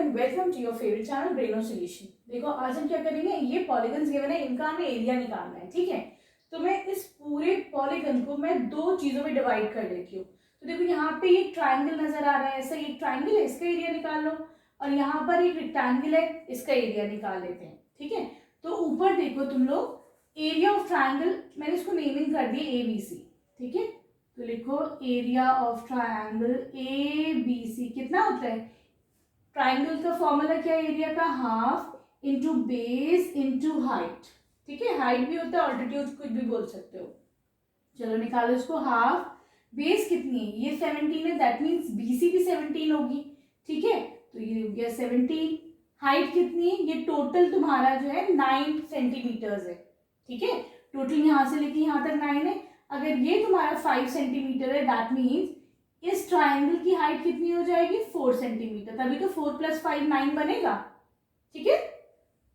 And welcome to your favourite channel Braino solution. देखो आज हम क्या करेंगे, ये पॉलीगन्स गिवन है, इनका हमें एरिया निकालना है। ठीक है, तो मैं इस पूरे पॉलीगन को मैं दो चीजों में डिवाइड कर देती हूँ। तो देखो यहाँ पे ये ट्राइंगल नजर आ रहा है, ऐसा ये ट्राइंगल है, इसका एरिया निकाल लो। और यहाँ पर एक रेक्टेंगल है, इसका एरिया निकाल लेते हैं। ठीक है, तो ऊपर देखो तुम लोग एरिया ऑफ ट्राइंगल, मैंने इसको नेमिंग कर दी ABC। ठीक है, तो लिखो एरिया ऑफ ट्राइंगल ABC कितना होता है। ट्राइंगल का फॉर्मूला क्या है एरिया का, half into base into height. ठीक है, हाइट भी होता है, ऑल्टीट्यूड कुछ भी बोल सकते हो। चलो निकालो इसको, हाफ बेस कितनी है, ये 17 है, दैट मीन्स BC भी 17 होगी। ठीक है, तो ये हो गया 17। हाइट कितनी है, ये टोटल तुम्हारा जो है 9 सेंटीमीटर्स है। ठीक है, टोटल यहां से लेके यहां तक 9 है। अगर ये तुम्हारा 5 सेंटीमीटर है, दैट मीन्स इस ट्राइंगल की हाइट कितनी हो जाएगी, 4 सेंटीमीटर। तभी तो 4 + 5 9 बनेगा। ठीक है,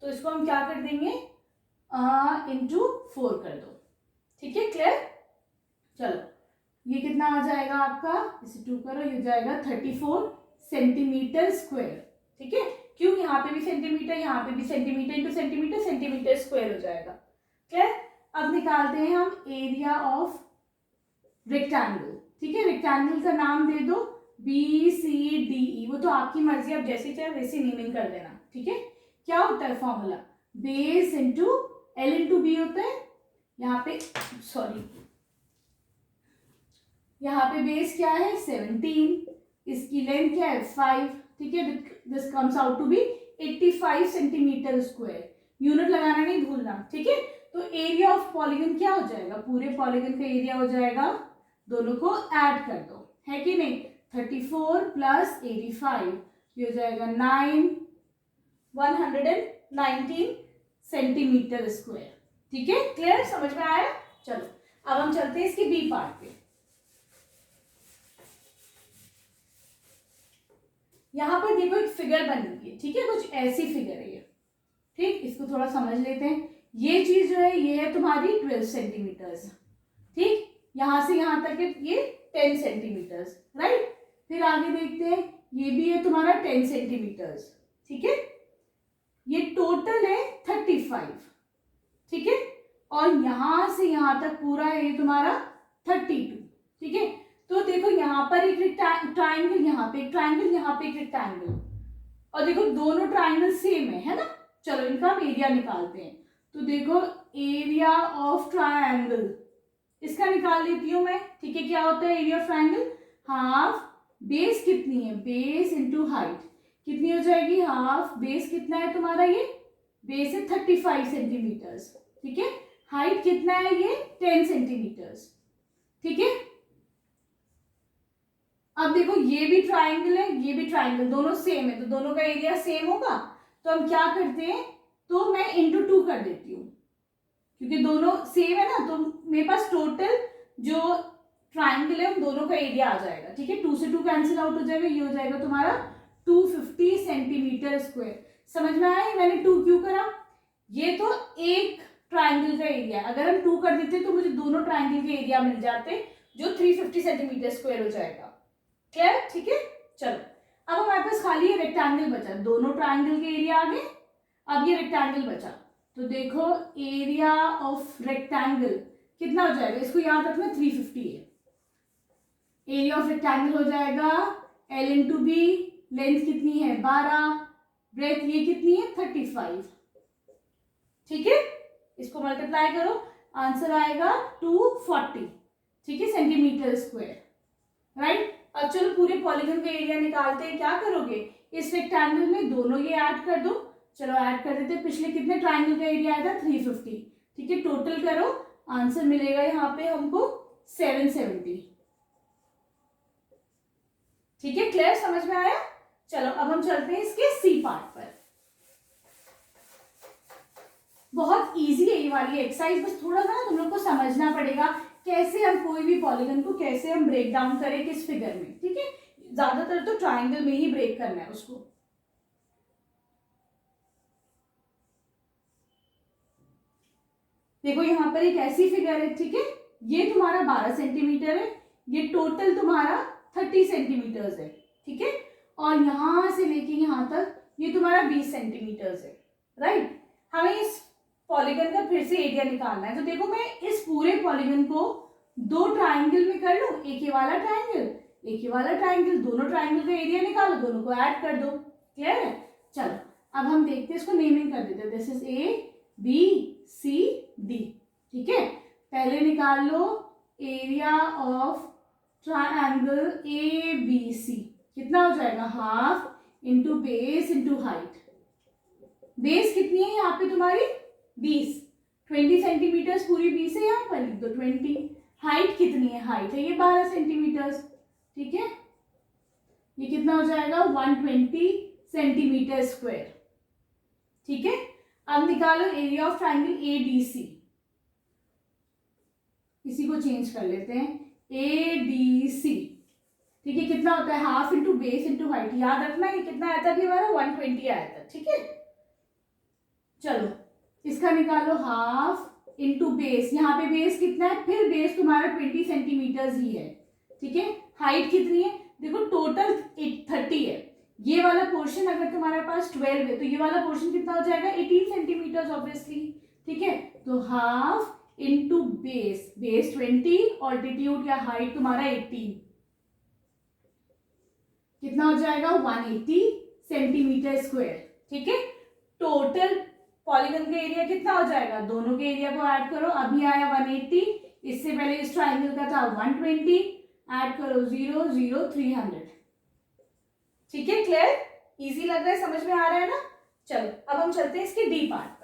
तो इसको हम क्या कर देंगे, इंटू 4 कर दो। ठीक है, क्लियर। चलो ये कितना आ जाएगा आपका, इसे 2 करो, ये जाएगा 34 सेंटीमीटर स्क्वायर। ठीक है, क्यों, यहाँ पे भी सेंटीमीटर, यहाँ पे भी centimetre into centimetre, centimetre square हो जाएगा। क्लियर। अब निकालते हैं हम एरिया ऑफ रेक्टेंगल। ठीक है, रेक्टेंगल का नाम दे दो BCDE, वो तो आपकी मर्जी, आप जैसे चाहे वैसे नेमिंग कर देना। ठीक है, क्या होता है formula, base into L into B होता है। यहाँ पे सॉरी, यहाँ पे बेस क्या है 17, इसकी लेंथ क्या है 5। ठीक है, this comes out to be 85 centimetre square. Unit लगाना नहीं भूलना। ठीक है, तो एरिया ऑफ पॉलीगन क्या हो जाएगा, पूरे पॉलीगन का एरिया हो जाएगा, दोनों को ऐड कर दो, है कि नहीं। 34 + 85 ये हो जाएगा 119 सेंटीमीटर स्क्वायर। ठीक है, क्लियर, समझ में आया। चलो अब हम चलते हैं इसके बी पार्ट पे। यहां पर देखो एक फिगर बनी हुई है। ठीक है, कुछ ऐसी फिगर है ये। ठीक, इसको थोड़ा समझ लेते हैं। ये चीज जो है ये है तुम्हारी 12 सेंटीमीटर्स। ठीक, यहां से यहां तक ये 10 सेंटीमीटर्स, राइट। फिर आगे देखते हैं, ये भी है तुम्हारा 10 सेंटीमीटर्स। ठीक है, ये टोटल है 35। ठीक है, और यहां से यहां तक पूरा है ये तुम्हारा 32। ठीक है, तो देखो यहाँ पर एक ट्राइंगल, यहाँ पे एक ट्राइंगल, यहाँ पे एक रेक्टेंगल, और देखो दोनों ट्राइंगल सेम है ना। चलो इनका हम एरिया निकालते हैं। तो देखो एरिया ऑफ ट्राइंगल, इसका निकाल लेती हूँ मैं। ठीक है, क्या होता है area of triangle, half base कितनी है, बेस इंटू हाइट कितनी हो जाएगी, हाफ बेस कितना है तुम्हारा, ये बेस है 35 सेंटीमीटर्स। ठीक है, हाइट कितना है, ये 10 सेंटीमीटर्स। ठीक है, अब देखो ये भी ट्राइंगल है, ये भी ट्राइंगल, दोनों सेम है, तो दोनों का एरिया सेम होगा। तो हम क्या करते हैं, तो मैं इंटू 2 कर देती हूँ, क्योंकि दोनों सेम है ना, तो मेरे पास टोटल जो ट्राइंगल है उन दोनों का एरिया आ जाएगा। ठीक है, 2 से 2 कैंसिल आउट हो जाएगा, ये हो जाएगा तुम्हारा 250 सेंटीमीटर स्क्वायर। समझ में आया मैंने 2 क्यों करा, ये तो एक ट्राइंगल का एरिया है। अगर हम 2 कर देते तो मुझे दोनों ट्राइंगल के एरिया मिल जाते, जो 350 सेंटीमीटर स्क्वायर हो जाएगा। क्लियर। ठीक है, चलो अब हमारे पास खाली ये रेक्टेंगल बचा, दोनों ट्राइंगल के एरिया आ गए, अब ये रेक्टेंगल बचा। तो देखो एरिया ऑफ रेक्टेंगल कितना हो जाएगा, इसको याद रखना 350 है। एरिया ऑफ रेक्टेंगल हो जाएगा L इंटू B, लेंथ कितनी है 12, ब्रेथ ये कितनी है 35। ठीक है, इसको मल्टीप्लाई करो, आंसर आएगा 240। ठीक है, सेंटीमीटर स्क्वायर, राइट। अब चलो पूरे पॉलीगन का एरिया निकालते हैं। क्या करोगे, इस रेक्टेंगल में दोनों ये ऐड कर दो। चलो ऐड कर देते हैं, पिछले कितने ट्राइंगल का एरिया आया था 350। ठीक है, टोटल करो, आंसर मिलेगा यहाँ पे हमको 770। ठीक है, क्लियर, समझ में आया। चलो अब हम चलते हैं इसके सी पार्ट पर। बहुत इजी है ये वाली एक्सरसाइज, बस थोड़ा सा ना तुम लोग को समझना पड़ेगा कैसे हम कोई भी पॉलीगन को कैसे हम ब्रेक डाउन करें किस फिगर में। ठीक है, ज्यादातर तो ट्राइंगल में ही ब्रेक करना है उसको। देखो यहाँ पर एक ऐसी फिगर है। ठीक है, ये तुम्हारा 12 सेंटीमीटर है, ये टोटल तुम्हारा 30 सेंटीमीटर्स है। ठीक है, और यहां से लेके यहां तक ये तुम्हारा 20 सेंटीमीटर्स है, राइट। हमें इस पॉलीगन का फिर से एरिया निकालना है। तो देखो मैं इस पूरे पॉलीगन को दो ट्राइंगल में कर लूं, एक ये वाला ट्राइंगल, एक ये वाला ट्राइंगल, दोनों ट्राइंगल का एरिया निकालो, दोनों को ऐड कर दो। क्लियर है? चलो अब हम देखते हैं, इसको नेमिंग कर देते हैं। This is A B C D. ठीक है, पहले निकाल लो area of triangle A B C. कितना हो जाएगा? Half into base into height. Base कितनी है यहाँ पे तुम्हारी? 20। 20 सेंटीमीटर्स पूरी 20 है, यहाँ पर लिख दो 20। हाइट कितनी है? हाइट है ये 12 सेंटीमीटर्स। ठीक है, ये कितना हो जाएगा? 120 सेंटीमीटर स्क्वायर। ठीक है, अब निकालो area of triangle A D C. इसी को चेंज कर लेते हैं, ए डी सी। ठीक है, कितना होता है? Half into base into height. याद रखना ये कितना आया था? हमारा 120 आया था। ठीक है, चलो इसका निकालो हाफ इंटू बेस। यहाँ पे बेस कितना है? फिर बेस तुम्हारा 20 सेंटीमीटर्स ही है। ठीक है, हाइट कितनी है? देखो टोटल 30 है। ये वाला पोर्शन अगर तुम्हारे पास 12 है तो ये वाला पोर्शन कितना हो जाएगा? 18 सेंटीमीटर्स ऑब्वियसली। ठीक है, तो half into base, base 20, altitude या हाइट तुम्हारा 18, कितना हो जाएगा? 180 सेंटीमीटर स्क्वायर। ठीक है, टोटल पॉलीगन का एरिया कितना हो जाएगा? दोनों के एरिया को ऐड करो। अभी आया 180, इससे पहले इस ट्राइंगल का था 120, ऐड करो 0 0 300। ठीक है, क्लियर? इजी लग रहा है? समझ में आ रहा है ना? चलो अब हम चलते हैं इसके डी पार्ट पर।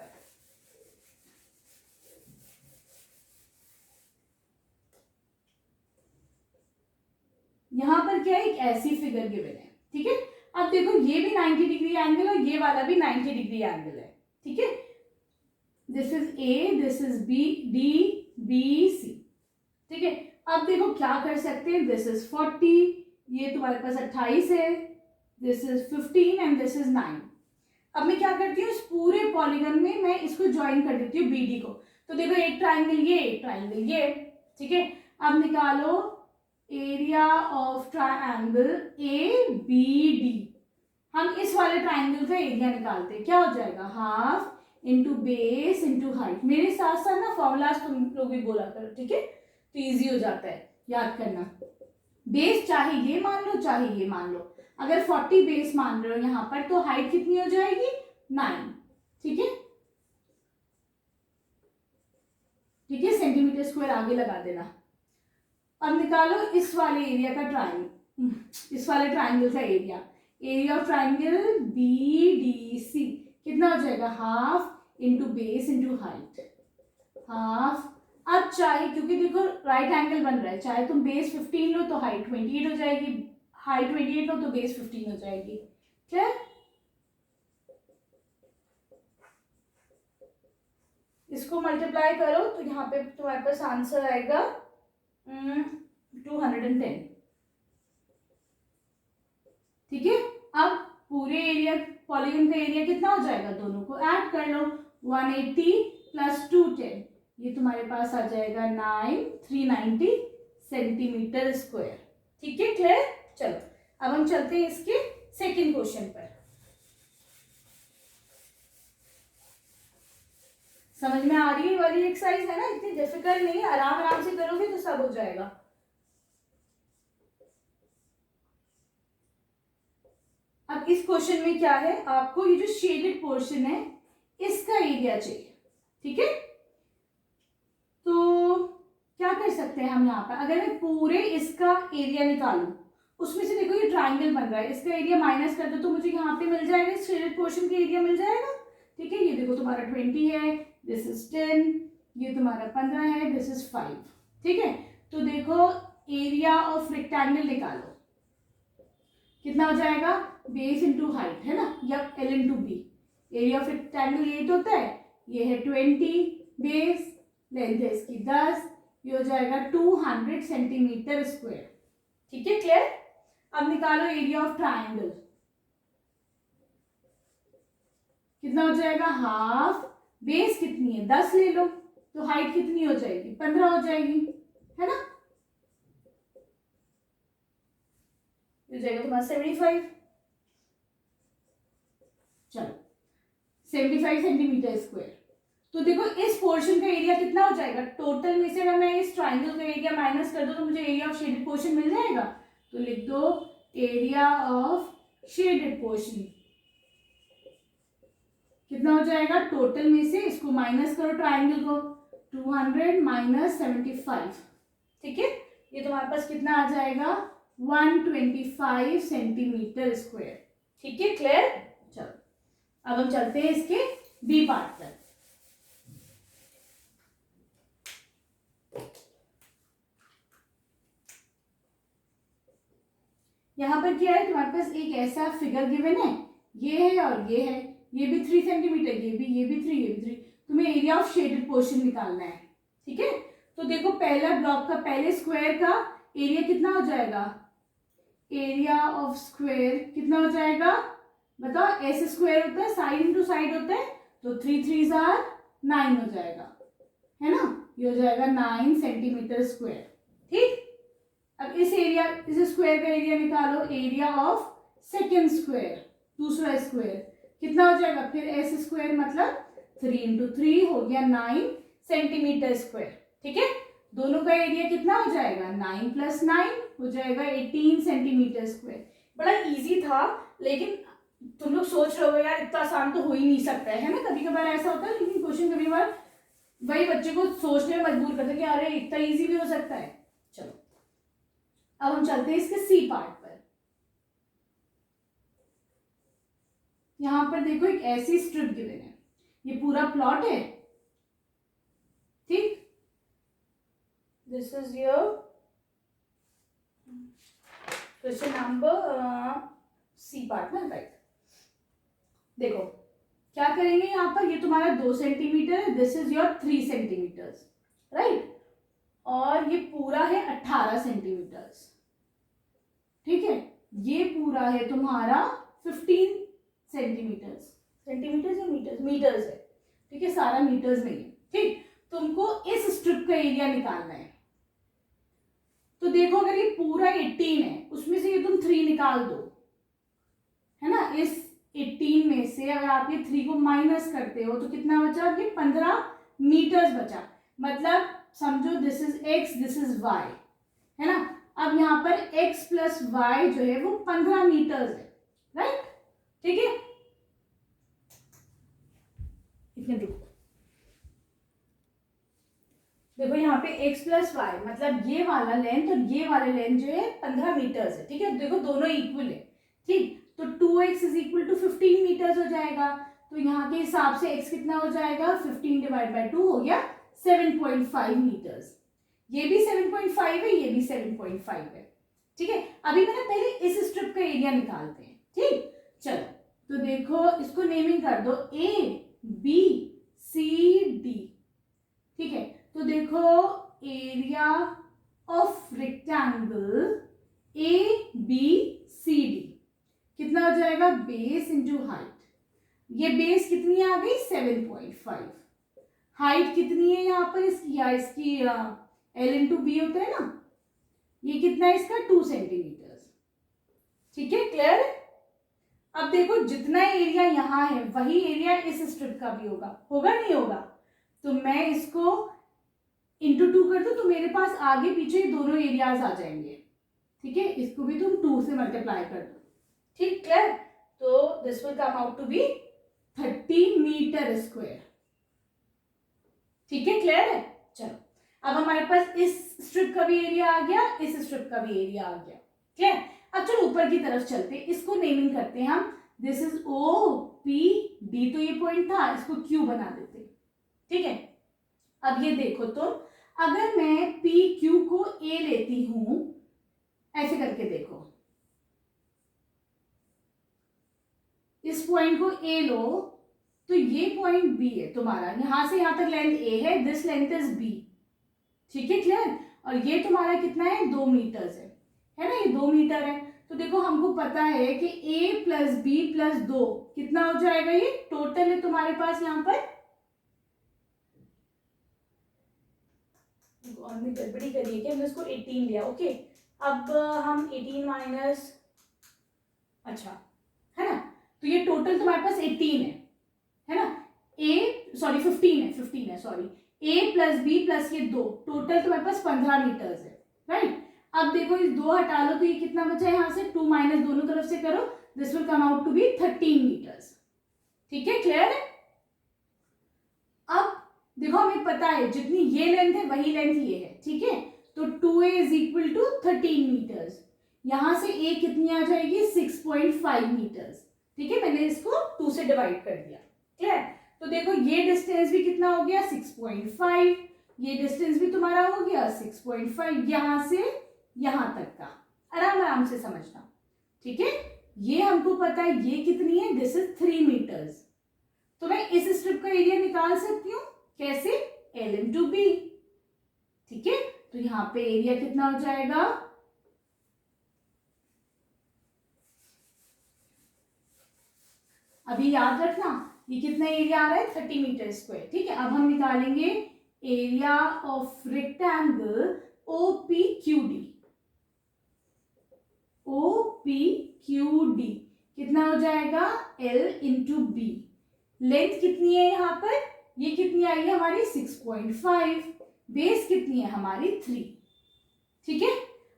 यहां पर क्या है? एक ऐसी फिगर गिवन है। ठीक है, अब देखो ये भी 90 डिग्री एंगल और ये वाला भी 90 डिग्री एंगल है। ठीक है, this is A, this is B, D B C. ठीक है, अब देखो क्या कर सकते हैं। दिस इज 40, ये तुम्हारे पास 28 है, this is 15 and this is 9। अब मैं क्या करती हूँ, इस पूरे पॉलीगन में मैं इसको ज्वाइन कर देती हूँ बीडी को। तो देखो एक ट्राइंगल ये, एक ट्राइंगल ये। ठीक है, अब निकालो area of triangle A B D. हम इस वाले ट्राइंगल का एरिया निकालते हैं। क्या हो जाएगा? Half into base into height. मेरे साथ साथ ना फॉर्मूलाज तुम लोग भी बोला करो। ठीक है, तो इजी हो जाता है याद करना। बेस चाहे ये मान लो चाहे ये मान लो। अगर 40 बेस मान रहे हो यहाँ पर तो हाइट कितनी हो जाएगी? 9। ठीक है, ठीक है, सेंटीमीटर स्क्वायर आगे लगा देना। अब निकालो इस वाले एरिया का ट्राइंगल, इस वाले ट्राइंगल का area. Area of triangle B D C कितना हो जाएगा? Half into base into height. Half. अब चाहे, क्योंकि देखो राइट एंगल बन रहा है, चाहे तुम बेस 15 लो तो हाइट 28 हो जाएगी, हाइट 28 लो तो बेस 15 हो जाएगी। ठीक, इसको मल्टीप्लाई करो तो यहाँ पे तुम्हारे पास आंसर आएगा 210। ठीक है, अब पूरे एरिया पॉलीगन का एरिया कितना हो जाएगा? दोनों को ऐड कर लो। 180 प्लस 210, ये तुम्हारे पास आ जाएगा 390 सेंटीमीटर स्क्वायर। ठीक है, क्लियर? चलो अब हम चलते हैं इसके सेकंड क्वेश्चन पर। समझ में आ रही है वाली एक्सरसाइज है ना? इतनी डिफिकल्ट नहीं है, आराम आराम से करोगे तो सब हो जाएगा। अब इस क्वेश्चन में क्या है, आपको ये जो शेडेड पोर्शन है इसका एरिया चाहिए। ठीक है, तो क्या कर सकते हैं हम यहाँ पर, अगर मैं पूरे इसका एरिया निकालूं, उसमें से देखो ये ट्राइंगल बन रहा है, इसका एरिया माइनस कर दो तो मुझे यहाँ पे मिल जाएगा, इस शेडेड पोर्शन का एरिया मिल जाएगा। ठीक है, ये देखो तुम्हारा 20 है, दिस इज 10, ये तुम्हारा 15 है, दिस इज 5। ठीक है, तो देखो एरिया ऑफ रेक्टेंगल निकालो, कितना हो जाएगा? बेस इंटू हाइट है ना, या L into B. Area of rectangle 8 होता है, ये है 20, बेस लेंथ है इसकी 10, ये हो जाएगा 200 सेंटीमीटर स्क्वायर। ठीक है, क्लियर? अब निकालो एरिया ऑफ ट्राइंगल, कितना हो जाएगा? हाफ, बेस कितनी है? 10 ले लो, तो हाइट कितनी हो जाएगी? 15 हो जाएगी, है ना? हो जाएगा तुम्हारा 75। 75 सेंटीमीटर स्क्वायर। तो देखो इस पोर्शन का एरिया कितना हो जाएगा, टोटल में से अगर मैं इस ट्राइंगल का एरिया माइनस कर दूं तो मुझे एरिया ऑफ शेडेड पोर्शन मिल जाएगा। तो लिख दो एरिया ऑफ शेडेड पोर्शन कितना हो जाएगा, टोटल में से इसको माइनस करो ट्राइंगल को, 200 माइनस 75, ठीक है, ये तुम्हारे पास कितना आ जाएगा 125 सेंटीमीटर स्क्वायर। ठीक है, क्लियर। चलो अब हम चलते हैं इसके बी पार्ट पर। यहां पर क्या है, तुम्हारे पास एक ऐसा फिगर गिवन है, ये है और ये है, ये भी 3 सेंटीमीटर, ये भी 3, ये भी 3। तुम्हें एरिया ऑफ शेडेड पोर्शन निकालना है, ठीक है। तो देखो पहला ब्लॉक का पहले स्क्वायर का एरिया कितना हो जाएगा, एरिया ऑफ स्क्वायर कितना हो जाएगा बताओ, ऐसे स्क्वायर होता है, साइड इनटू साइड होता है, तो 3 3 आर 9 हो जाएगा, है ना, ये हो जाएगा 9 सेंटीमीटर स्क्वायर। ठीक, अब इस स्क्वायर का एरिया निकालो, एरिया ऑफ सेकेंड स्क्वायर, दूसरा स्क्वायर कितना हो जाएगा, फिर एस स्क्वायर मतलब 3 इंटू 3 हो गया 9 सेंटीमीटर स्क्वायर। ठीक है, दोनों का एरिया कितना हो जाएगा, 9 प्लस 9 हो जाएगा 18 सेंटीमीटर स्क्वायर। बड़ा इजी था, लेकिन तुम लोग सोच रहे हो यार इतना आसान तो हो ही नहीं सकता है ना, कभी कभार ऐसा होता है, लेकिन क्वेश्चन कभी बार वही बच्चे को सोचने में मजबूर करते हैं कि अरे इतना इजी भी हो सकता है। चलो अब हम चलते हैं इसके सी पार्ट पर। यहां पर देखो एक ऐसी स्ट्रिप गिवन है, ये पूरा प्लॉट है, ठीक, this is your question number C part ना, राइट। देखो क्या करेंगे, यहां पर ये तुम्हारा 2 सेंटीमीटर है, this is your 3 centimetres, right, और ये पूरा है 18 सेंटीमीटर्स। ठीक है, ये पूरा है तुम्हारा 15 सेंटीमीटर्स, सेंटीमीटर्स या मीटर्स, मीटर्स है, ठीक है, सारा मीटर्स में है। ठीक, तुमको इस स्ट्रिप का एरिया निकालना है। तो देखो अगर ये पूरा 18 है, उसमें से ये तुम 3 निकाल दो, है ना, इस 18 में से अगर आप ये 3 को माइनस करते हो तो कितना बचा, ये 15 मीटर्स बचा, मतलब समझो this is X, this is Y, है ना। अब यहाँ पर x प्लस वाई जो है वो 15 मीटर्स है, राइट, ठीक है। इतने रुको, देखो यहाँ पे x प्लस वाई मतलब ये वाला लेंथ और ये वाला लेंथ जो है 15 मीटर्स है, ठीक है, देखो दोनों इक्वल है, ठीक, तो 2x is equal to 15 metres हो जाएगा। तो यहाँ के हिसाब से x कितना हो जाएगा, 15 डिवाइड बाई 2 हो गया 7.5 मीटर्स। ये भी 7.5 है, ये भी 7.5 है, ठीक है। अभी मैंने पहले इस स्ट्रिप का एरिया निकालते हैं, ठीक, चलो तो देखो इसको नेमिंग कर दो ABCD, ठीक है। तो देखो एरिया ऑफ रेक्टेंगल ABCD कितना हो जाएगा, बेस इंटू हाइट, ये बेस कितनी आ गई 7.5, हाइट कितनी है यहाँ पर इसकी, या इसकी L इंटू बी होता है ना, ये कितना है इसका 2 सेंटीमीटर, ठीक है, क्लियर। अब देखो जितना एरिया यहाँ है वही एरिया इस स्ट्रिप का भी होगा, होगा नहीं होगा, तो मैं इसको इंटू 2 कर दूं तो मेरे पास आगे पीछे दोनों एरियाज आ जाएंगे, ठीक है, इसको भी तुम 2 से मल्टीप्लाई कर दो, ठीक, क्लियर। तो this will come out to be 30 metre square, ठीक है, क्लियर है। चलो अब हमारे पास इस स्ट्रिप का भी एरिया आ गया, इस स्ट्रिप का भी एरिया आ गया, क्लियर। अब चलो ऊपर की तरफ चलते हैं, इसको नेमिंग करते हैं हम, दिस इज OPD, तो ये पॉइंट था, इसको Q बना देते, ठीक है। अब ये देखो तुम, अगर मैं PQ को A लेती हूं, ऐसे करके देखो, इस पॉइंट को A लो, तो ये पॉइंट B है तुम्हारा, यहां से यहां तक लेंथ A है, दिस लेंथ इज B, ठीक है, क्लियर। और ये तुम्हारा कितना है 2 मीटर्स है ना, ये 2 मीटर है। तो देखो हमको पता है कि A प्लस B प्लस 2 कितना हो जाएगा, ये टोटल है तुम्हारे पास यहाँ पर, हमने गड़बड़ी करी है कि हमने इसको 18 लिया, ओके। अब हम 18 माइनस, अच्छा है ना, तो ये टोटल तुम्हारे पास 18 है है ना, ए सॉरी 15 है सॉरी, ए प्लस बी प्लस ये 2, टोटल तुम्हारे पास 15 मीटर्स है, राइट। अब देखो इस 2 हटा लो तो ये कितना बचा है यहाँ से, 2 माइनस दोनों तरफ से करो, this will come out to be 13 metres. ठीक है, क्लियर है। अब देखो हमें पता है जितनी ये लेंथ है वही लेंथ ये है, ठीक है, तो 2a is equal to 13 metres, यहां से a कितनी आ जाएगी 6.5 मीटर्स। ठीक है, मैंने इसको 2 से डिवाइड कर दिया, क्लियर। तो देखो ये डिस्टेंस भी कितना हो गया 6.5, ये डिस्टेंस भी तुम्हारा हो गया 6.5, यहां से यहां तक का, आराम आराम से समझना, ठीक है। ये हमको पता है ये कितनी है, दिस इज 3 मीटर्स, तो मैं इस स्ट्रिप का एरिया निकाल सकती हूँ, कैसे, L इंटू बी। ठीक है, तो यहां पे एरिया कितना हो जाएगा, अभी याद रखना ये कितना एरिया आ रहा है 30 मीटर स्क्वायर। ठीक है, अब हम निकालेंगे area of rectangle OPQD। OPQD कितना हो जाएगा L इंटू बी। लेंथ कितनी है यहाँ पर, ये कितनी आई है हमारी 6.5, बेस कितनी है हमारी 3। ठीक है,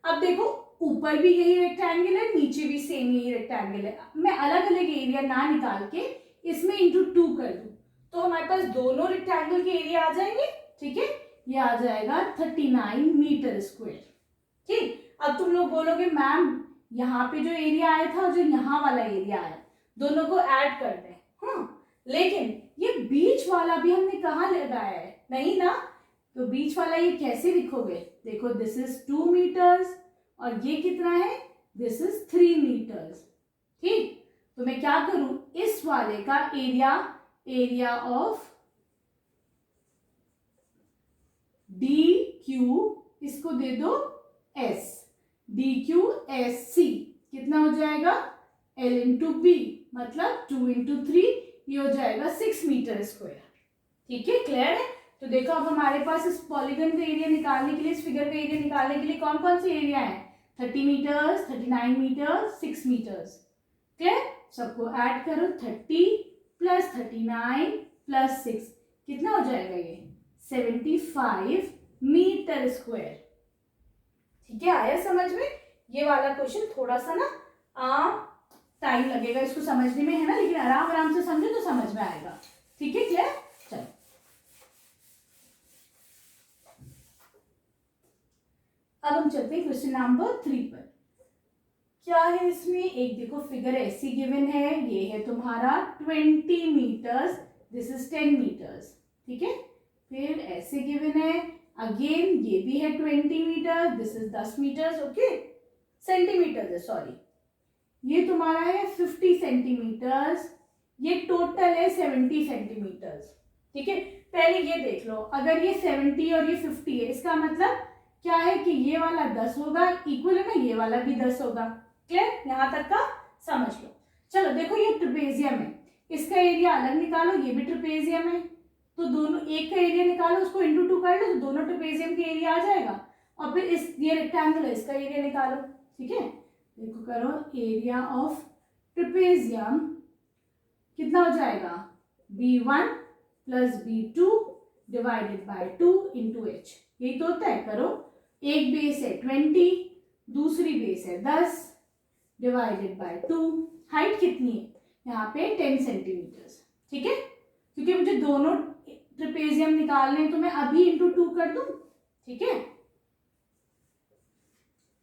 अब देखो ऊपर भी यही रेक्टेंगल है, नीचे भी सेम यही रेक्टेंगल है, मैं अलग अलग एरिया ना निकाल के इसमें इंटू 2 कर दूं तो हमारे पास दोनों रेक्टेंगल के एरिया आ जाएंगे। ठीक है, ये आ जाएगा 39 मीटर स्क्वायर। ठीक, अब तुम लोग बोलोगे मैम यहाँ पे जो एरिया आया था जो यहाँ वाला एरिया आया, दोनों को ऐड कर दें। लेकिन ये बीच वाला भी हमने कहाँ लगाया है, नहीं ना, तो बीच वाला ये कैसे लिखोगे, देखो दिस इज 2 मीटर्स और ये कितना है, दिस इज 3 मीटर्स। ठीक, तो मैं क्या करूं, इस वाले का एरिया ऑफ DQ इसको दे दो S, DQSC कितना हो जाएगा L इंटू बी, मतलब 2 इंटू 3, ये हो जाएगा 6 मीटर स्क्वायर। ठीक है, क्लियर है। तो देखो अब हमारे पास इस पॉलीगन का एरिया निकालने के लिए, इस फिगर का एरिया निकालने के लिए कौन कौन से एरिया है, 30 मीटर्स, 39 मीटर्स, 6 मीटर्स। क्लियर, सबको ऐड करो, 30 प्लस 39 प्लस 6 कितना हो जाएगा ये 75 मीटर स्क्वायर। ठीक है, आया समझ में। ये वाला क्वेश्चन थोड़ा सा ना टाइम लगेगा इसको समझने में, है ना, लेकिन आराम आराम से समझो तो समझ में आएगा। ठीक है, क्लियर। चलो अब हम चलते हैं क्वेश्चन नंबर 3 पर। क्या है इसमें, एक देखो फिगर ऐसी गिवन है, ये है तुम्हारा 20 मीटर्स, दिस इज 10 मीटर्स। ठीक है, फिर ऐसे गिवन है अगेन, ये भी है 20 metre, this is 10 metres, okay, centimetre है सॉरी, ये तुम्हारा है 50 सेंटीमीटर्स, ये टोटल है 70 सेंटीमीटर्स। ठीक है, पहले ये देख लो, अगर ये 70 और ये 50 है, इसका मतलब क्या है कि ये वाला 10 होगा, इक्वल है ना, ये वाला भी 10 होगा। क्लियर, यहां तक का समझ लो। चलो देखो ये ट्रेपेजियम है, इसका एरिया अलग निकालो, ये भी ट्रेपेजियम है, तो दोनों एक का एरिया निकालो, उसको इंटू 2 कर लो तो दोनों ट्रेपेजियम के एरिया आ जाएगा, और फिर इस ये रेक्टेंगल है इसका एरिया निकालो। ठीक है, देखो करो एरिया ऑफ ट्रेपेजियम कितना हो जाएगा, B1 plus B2 divided by 2 into H, यही तो होता है। करो, एक बेस है 20, दूसरी बेस है 10 डिवाइडेड बाय 2, हाइट कितनी है यहाँ पे 10 सेंटीमीटर्स। ठीक है, क्योंकि मुझे दोनों ट्रेपेजियम निकालने हैं तो मैं अभी इंटू 2 कर दूं। ठीक है,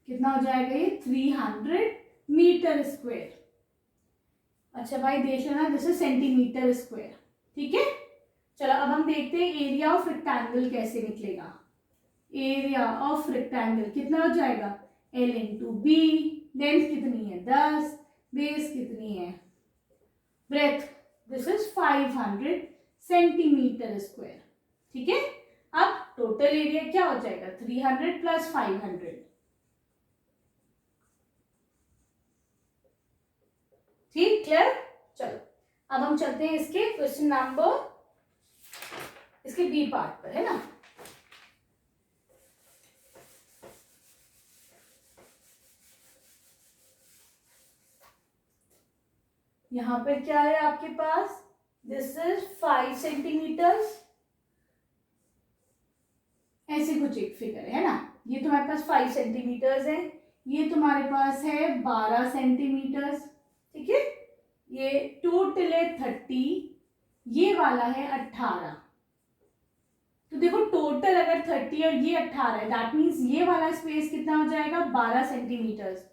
कितना हो जाएगा ये 300 मीटर स्क्वायर। अच्छा भाई देख लेना, दिस इज सेंटीमीटर स्क्वायर। ठीक है, चलो अब हम देखते हैं एरिया ऑफ रेक्टेंगल कैसे निकलेगा। एरिया ऑफ रेक्टेंगल कितना हो जाएगा L इंटू बी, लेंथ कितनी है 10, बेस कितनी है, breadth, this is 500 centimetre square. ठीक है, अब टोटल एरिया क्या हो जाएगा 300 प्लस 500। ठीक, क्लियर। चलो अब हम चलते हैं इसके क्वेश्चन नंबर, इसके बी पार्ट पर, है ना। यहां पर क्या है आपके पास, दिस इज 5 सेंटीमीटर्स, ऐसे कुछ एक फिगर है ना। ये तुम्हारे पास 5 सेंटीमीटर्स है, ये तुम्हारे पास है 12 सेंटीमीटर्स, ठीक है। ये टोटल है 30, ये वाला है 18। तो देखो टोटल अगर 30 और ये 18 है, दैट मीन्स ये वाला स्पेस कितना हो जाएगा 12 सेंटीमीटर्स,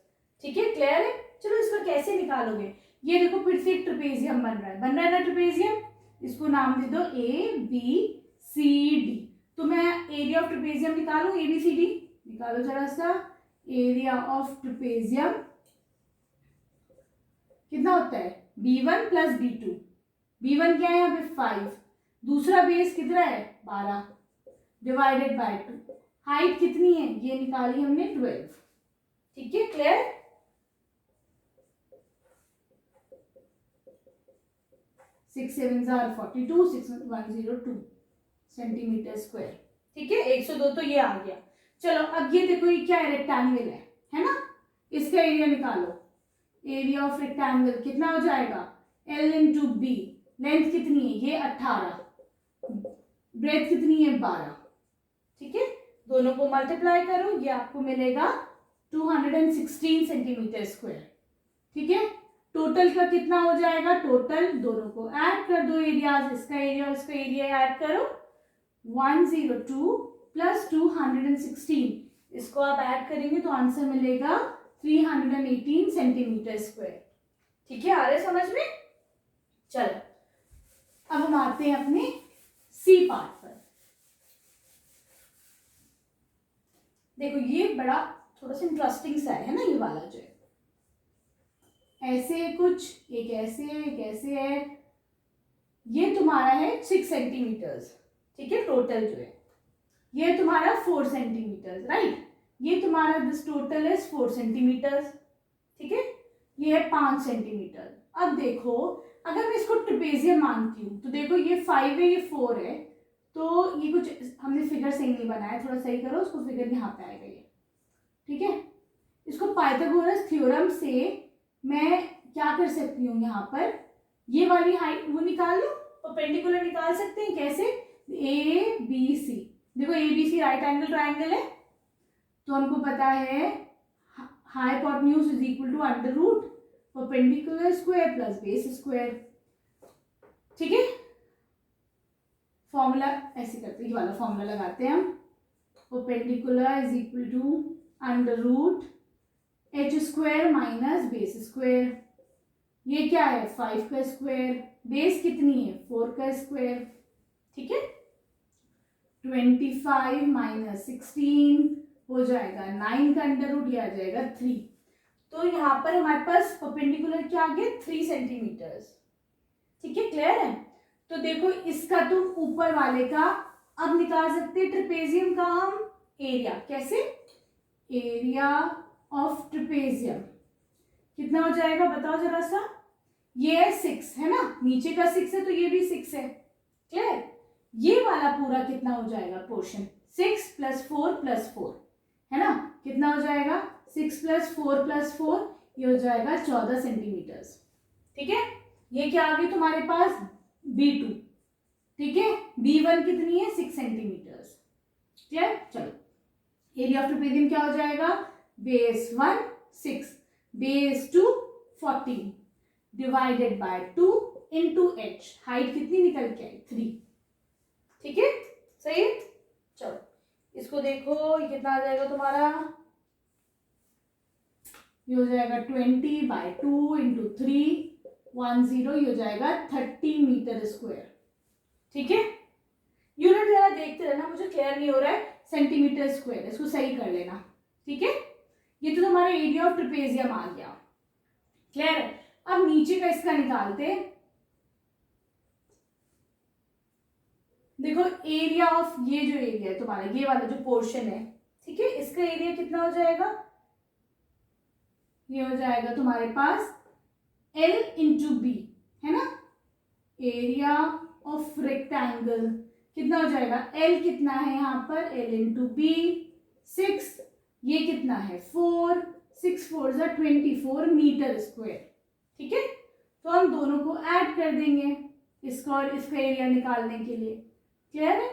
ठीक है। क्लियर है। चलो इसको कैसे निकालोगे, ये देखो फिर से एक ट्रेपेजियम बन रहा है ना ट्रेपेजियम, इसको नाम दे दो ए बी सी डी। तो मैं एरिया ऑफ ट्रेपेजियम निकालू, ए बी सी डी निकालो जरा सा। एरिया ऑफ ट्रेपेजियम कितना होता है B1 प्लस B2। B1 क्या है यहाँ पे 5, दूसरा बेस कितना है 12 डिवाइडेड बाय 2। हाइट कितनी है ये निकाली हमने 12, ठीक है। Clear. Six 7 jar 42, 6102 centimetre square, ठीक है। 102 तो ये आ गया। चलो अब ये देखो ये क्या है, रेक्टेंगल है ना, इसका एरिया निकालो। एरिया ऑफ रेक्टेंगल कितना हो जाएगा L इंटू बी। लेंथ कितनी है ये 18, ब्रेथ कितनी है 12, ठीक है। दोनों को मल्टीप्लाई करो, ये आपको मिलेगा 216 सेंटीमीटर स्क्वायर, ठीक है। टोटल का कितना हो जाएगा, टोटल दोनों को ऐड कर दो एरियाज, इसका एरिया और इसका एरिया ऐड करो 102 प्लस 216, इसको आप ऐड करेंगे तो आंसर मिलेगा 318 सेंटीमीटर स्क्वायर, ठीक है। आ रहे समझ में। चलो अब हम आते हैं अपने सी पार्ट पर। देखो ये बड़ा थोड़ा सा इंटरेस्टिंग सा है ना, ये वाला जो है ऐसे कुछ, एक ऐसे है। ये तुम्हारा है 6 सेंटीमीटर्स, ठीक है। टोटल जो है ये तुम्हारा 4 सेंटीमीटर्स, राइट। ये तुम्हारा दिस टोटल इज 4 सेंटीमीटर्स, ठीक है। ये है 5 सेंटीमीटर। अब देखो अगर मैं इसको ट्रेपेजियम मानती हूँ तो देखो ये 5 है, ये 4 है, तो ये कुछ हमने फिगर सही नहीं बनाया, थोड़ा सही करो उसको, फिगर यहाँ पे आएगा ये, ठीक है। इसको पाइथागोरस थ्योरम से मैं क्या कर सकती हूँ, यहाँ पर ये वाली हाइट वो निकाल लो, परपेंडिकुलर निकाल सकते हैं कैसे, ए बी सी। देखो A B C right angle triangle है, तो हमको पता है hypotenuse is equal to under root perpendicular square plus base square, ठीक है। फॉर्मूला ऐसे करते हैं, ये वाला फॉर्मूला लगाते हैं हम, perpendicular is equal to under root H square minus base square. ये क्या है 5 का स्क्वायर, बेस कितनी है 4 का स्क्वायर, ठीक है। 25 माइनस 16 हो जाएगा 9 का अंडर रूट, ये आ जाएगा 3। तो यहाँ पर हमारे पास परपेंडिकुलर क्या आ गया 3 सेंटीमीटर्स, ठीक है। क्लियर है। तो देखो इसका तुम ऊपर वाले का अब निकाल सकते हैं, ट्रेपेजियम का हम एरिया कैसे, एरिया ऑफ ट्रेपेजियम कितना हो जाएगा बताओ जरा सा। ये है 6 है ना, नीचे का 6 है तो ये भी 6 है, क्लियर। ये वाला पूरा कितना हो जाएगा पोर्शन 6 प्लस 4 प्लस 4 है ना, कितना हो जाएगा 6 प्लस 4 प्लस 4, ये हो जाएगा 14 सेंटीमीटर्स, ठीक है। ये क्या आ गई तुम्हारे पास B2, ठीक है। B1 कितनी है 6 सेंटीमीटर्स, क्लियर। चलो एरिया ऑफ ट्रेपेजियम क्या हो जाएगा, base 1 6, base 2 14 divided by 2 into h, height कितनी निकल के आई 3, ठीक है। सही है। चलो इसको देखो ये कितना आ जाएगा तुम्हारा, ये हो जाएगा 20 बाय 2 इंटू 3 10, ये हो जाएगा 30 मीटर स्क्वायर, ठीक है। यूनिट जरा देखते रहना, मुझे क्लियर नहीं हो रहा है, सेंटीमीटर स्क्वायर, इसको सही कर लेना, ठीक है। ये तो तुम्हारा एरिया ऑफ ट्रेपेजियम आ गया, क्लियर है। अब नीचे का इसका निकालते, देखो एरिया ऑफ ये जो एरिया है तुम्हारा, ये वाला जो पोर्शन है, ठीक है, इसका एरिया कितना हो जाएगा, ये हो जाएगा तुम्हारे पास L इंटू बी है ना। एरिया ऑफ रेक्टेंगल कितना हो जाएगा, L कितना है यहाँ पर L इंटू बी 6, ये कितना है 4, 6 4 24 मीटर स्क्वायर, ठीक है। तो हम दोनों को ऐड कर देंगे, इसका और इसका एरिया निकालने के लिए। क्लियर है?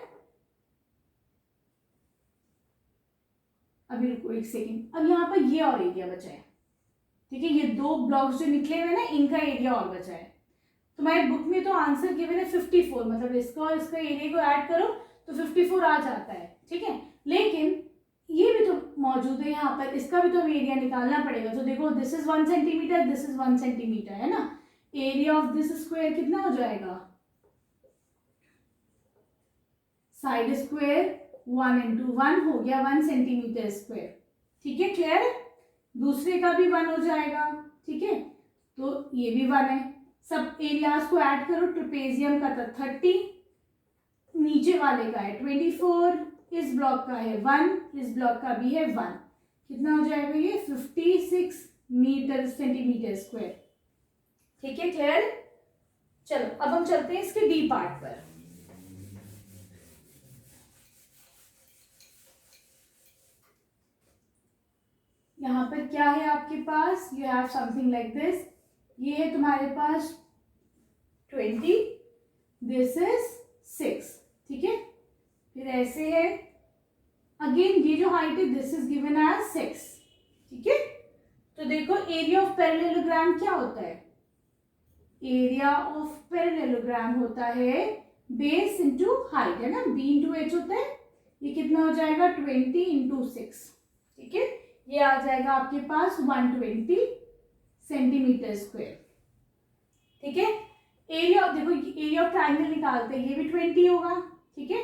अभी रुको एक सेकेंड, अब यहाँ पर ये और एरिया बचा है, ठीक है, ये दो ब्लॉक्स जो निकले हुए ना इनका एरिया और बचा है। तुम्हारे बुक में तो आंसर गिवन है 54, मतलब इसका और इसका एरिया को ऐड करो तो 54 आ जाता है, ठीक है। लेकिन ये भी तो मौजूद है यहाँ पर, इसका भी तो हमें एरिया निकालना पड़ेगा। तो देखो this is 1 centimetre, this is 1 centimetre, है ना। एरिया ऑफ दिस स्क्वायर कितना हो जाएगा, साइड स्क्वायर 1 इंटू 1 हो गया 1 सेंटीमीटर स्क्वायर, ठीक है। क्लियर है? दूसरे का भी 1 हो जाएगा, ठीक है, तो ये भी 1 है। सब एरियाज को ऐड करो, ट्रेपेजियम का था 30, नीचे वाले का है 24, इस ब्लॉक का है 1, इस ब्लॉक का भी है 1, कितना हो जाएगा ये 56 मीटर सेंटीमीटर स्क्वायर, ठीक है। क्लियर? चलो अब हम चलते हैं इसके डी पार्ट पर। यहाँ पर क्या है आपके पास, you have something like this, ये है तुम्हारे पास 20, दिस इज 6, ठीक है। फिर ऐसे है, अगेन ये जो हाइट है दिस इज गिवन एज 6, ठीक है। तो देखो एरिया ऑफ पैरेललोग्राम क्या होता है, एरिया ऑफ पैरेललोग्राम होता है बेस इंटू हाइट, है ना, बी इंटू एच होता है। ये कितना हो जाएगा 20 इंटू 6, ठीक है, ये आ जाएगा आपके पास 120 सेंटीमीटर स्क्वायर, ठीक है। एरिया देखो, एरिया ऑफ ट्राइंगल निकालते हैं, ये भी 20 होगा, ठीक है।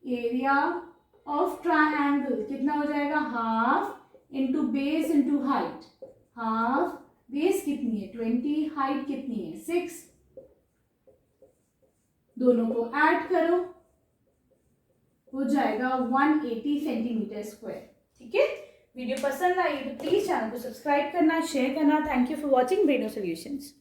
एरिया ऑफ ट्राइंगल कितना हो जाएगा, half into base into height, half, base कितनी है 20, हाइट कितनी है 6, दोनों को ऐड करो हो जाएगा 180 सेंटीमीटर स्क्वायर, ठीक है। वीडियो पसंद आई तो प्लीज चैनल को सब्सक्राइब करना, शेयर करना। Thank you for watching Braino solutions.